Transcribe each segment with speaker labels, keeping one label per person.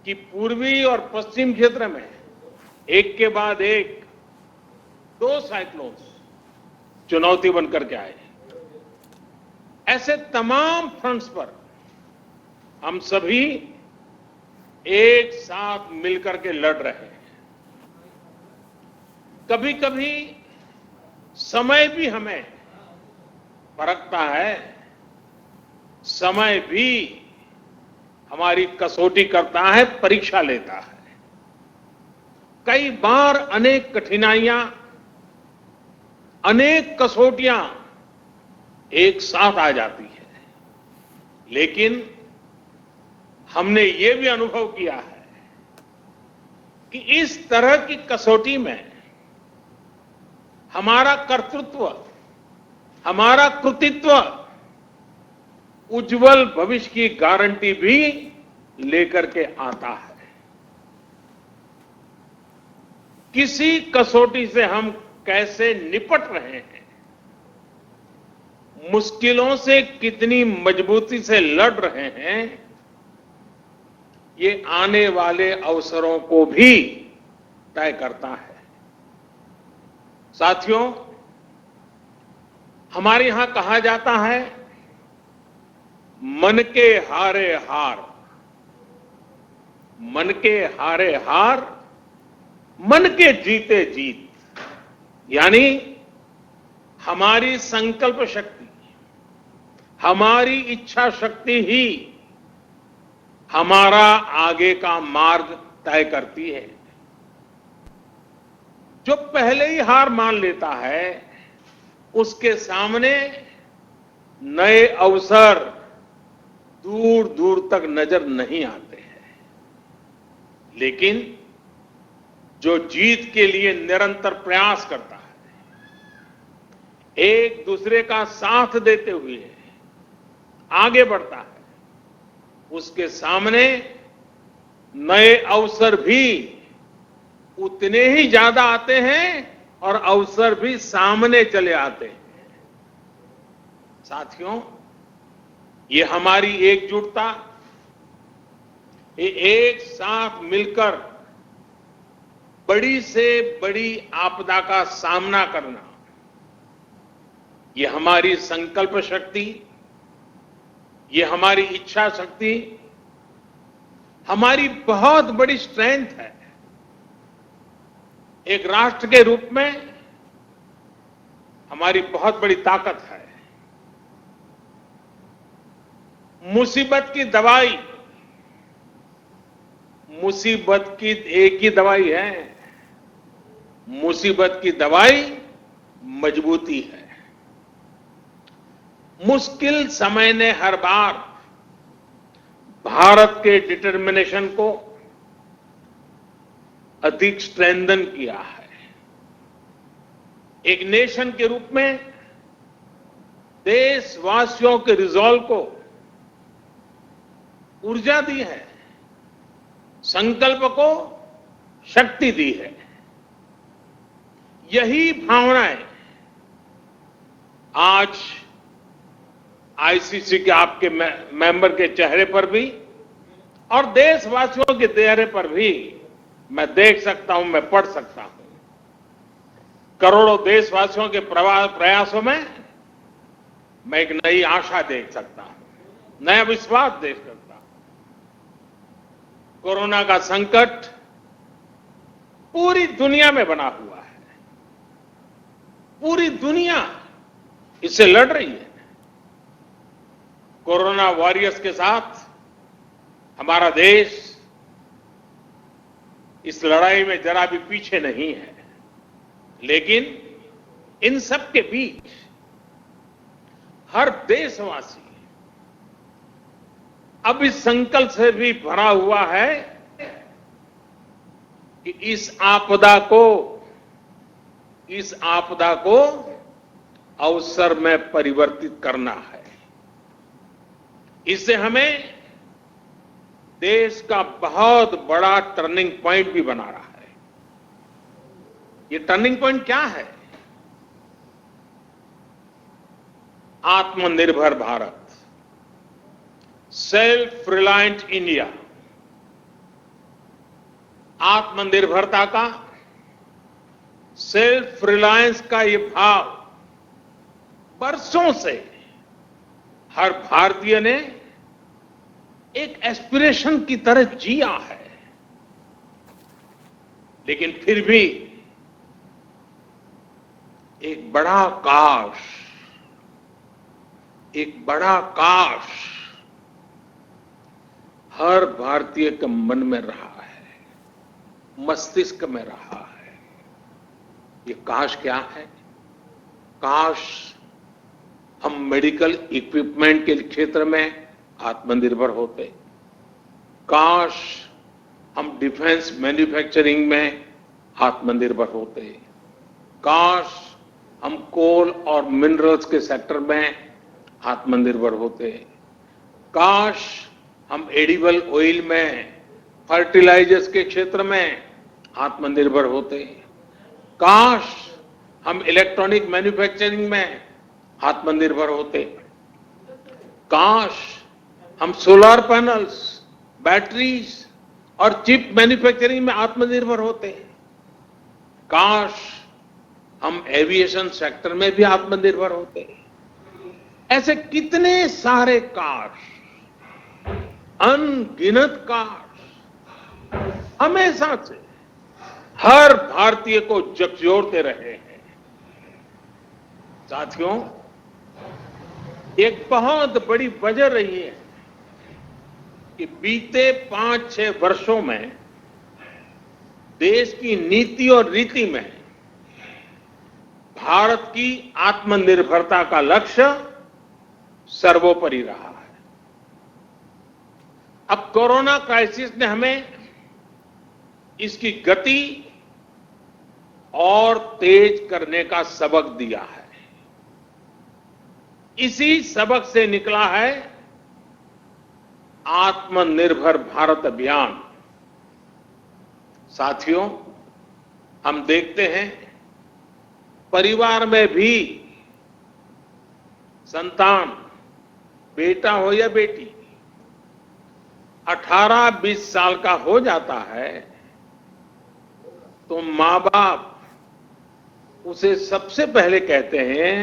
Speaker 1: कि पूर्वी और पश्चिम क्षेत्र में एक के बाद एक दो साइक्लोन्स चुनौती बनकर के आए। ऐसे तमाम फ्रंट्स पर हम सभी एक साथ मिलकर के लड़ रहे हैं। कभी कभी समय भी हमें परखता है, समय भी हमारी कसौटी करता है, परीक्षा लेता है। कई बार अनेक कठिनाइयां, अनेक कसौटियां एक साथ आ जाती है, लेकिन हमने ये भी अनुभव किया है कि इस तरह की कसौटी में हमारा कर्तृत्व, हमारा कृतित्व उज्जवल भविष्य की गारंटी भी लेकर के आता है। किसी कसौटी से हम कैसे निपट रहे हैं, मुश्किलों से कितनी मजबूती से लड़ रहे हैं, ये आने वाले अवसरों को भी तय करता है। साथियों, हमारे यहां कहा जाता है, मन के हारे हार, मन के हारे हार, मन के जीते जीत। यानी हमारी संकल्प शक्ति, हमारी इच्छा शक्ति ही हमारा आगे का मार्ग तय करती है। जो पहले ही हार मान लेता है, उसके सामने नए अवसर दूर दूर तक नजर नहीं आते हैं। लेकिन जो जीत के लिए निरंतर प्रयास करता है, एक दूसरे का साथ देते हुए आगे बढ़ता है, उसके सामने नए अवसर भी उतने ही ज्यादा आते हैं और अवसर भी सामने चले आते हैं। साथियों, ये हमारी एकजुटता, ये एक साथ मिलकर बड़ी से बड़ी आपदा का सामना करना, ये हमारी संकल्प शक्ति, ये हमारी इच्छा शक्ति, हमारी बहुत बड़ी स्ट्रेंथ है। एक राष्ट्र के रूप में हमारी बहुत बड़ी ताकत है। मुसीबत की दवाई, मुसीबत की एक ही दवाई है, मुसीबत की दवाई मजबूती है। मुश्किल समय ने हर बार भारत के डिटर्मिनेशन को अधिक स्ट्रेंथन किया है। एक नेशन के रूप में देशवासियों के रिजॉल्व को ऊर्जा दी है, संकल्प को शक्ति दी है। यही भावनाएं आज आईसीसी के आपके मेंबर के चेहरे पर भी और देशवासियों के चेहरे पर भी मैं देख सकता हूं, मैं पढ़ सकता हूं। करोड़ों देशवासियों के प्रयासों में मैं एक नई आशा देख सकता हूं, नया विश्वास देख सकता हूं। कोरोना का संकट पूरी दुनिया में बना हुआ है, पूरी दुनिया इससे लड़ रही है। कोरोना वॉरियर्स के साथ हमारा देश इस लड़ाई में जरा भी पीछे नहीं है। लेकिन इन सब के बीच हर देशवासी अब इस संकल्प से भी भरा हुआ है कि इस आपदा को अवसर में परिवर्तित करना है। इससे हमें देश का बहुत बड़ा टर्निंग पॉइंट भी बना रहा है। ये टर्निंग पॉइंट क्या है? आत्मनिर्भर भारत, सेल्फ रिलायंट इंडिया, आत्मनिर्भरता का, सेल्फ रिलायंस का ये भाव बरसों से हर भारतीय ने एक एस्पिरेशन की तरह जिया है। लेकिन फिर भी एक बड़ा काश हर भारतीय के मन में रहा है, मस्तिष्क में रहा है। ये काश क्या है? काश हम मेडिकल इक्विपमेंट के क्षेत्र में आत्मनिर्भर होते, काश हम डिफेंस मैन्युफैक्चरिंग में आत्मनिर्भर होते, काश हम कोल और मिनरल्स के सेक्टर में आत्मनिर्भर होते, काश हम एडिबल ऑयल में, फर्टिलाइजर्स के क्षेत्र में आत्मनिर्भर होते, काश हम इलेक्ट्रॉनिक मैन्युफैक्चरिंग में आत्मनिर्भर होते, काश हम सोलर पैनल्स, बैटरीज और चिप मैन्युफैक्चरिंग में आत्मनिर्भर होते, काश हम एविएशन सेक्टर में भी आत्मनिर्भर होते। ऐसे कितने सारे काश, अनगिनत काश हमेशा से हर भारतीय को झकझोरते रहे हैं। साथियों, एक बहुत बड़ी वजह रही है कि बीते 5-6 वर्षों में देश की नीति और रीति में भारत की आत्मनिर्भरता का लक्ष्य सर्वोपरि रहा है। अब कोरोना क्राइसिस ने हमें इसकी गति और तेज करने का सबक दिया है। इसी सबक से निकला है आत्मनिर्भर भारत अभियान। साथियों, हम देखते हैं परिवार में भी संतान, बेटा हो या बेटी, 18-20 साल का हो जाता है तो मां बाप उसे सबसे पहले कहते हैं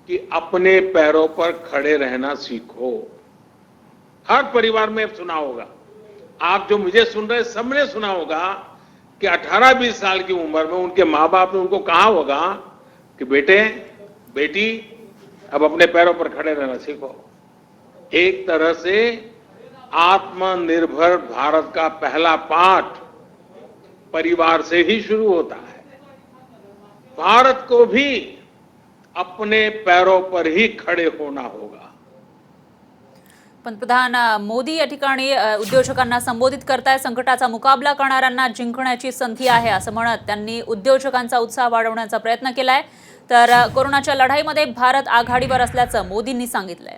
Speaker 1: कि अपने पैरों पर खड़े रहना सीखो। हर परिवार में सुना होगा, आप जो मुझे सुन रहे सबने सुना होगा कि 18-20 साल की उम्र में उनके मां बाप ने उनको कहा होगा कि बेटे बेटी अब अपने पैरों पर खड़े रहना सीखो। एक तरह से आत्मनिर्भर भारत का पहला पाठ परिवार से ही शुरू होता है। भारत को भी अपने पैरों पर ही खड़े होना होगा।
Speaker 2: पंतप्रधान मोदी या ठिकाणी उद्योजकांना संबोधित करताय। संकटाचा मुकाबला करणाऱ्यांना जिंकण्याची संधी आहे असं म्हणत त्यांनी उद्योजकांचा उत्साह वाढवण्याचा प्रयत्न केलाय। तर कोरोनाच्या लढाईमध्ये भारत आघाडीवर असल्याचं मोदींनी सांगितलंय।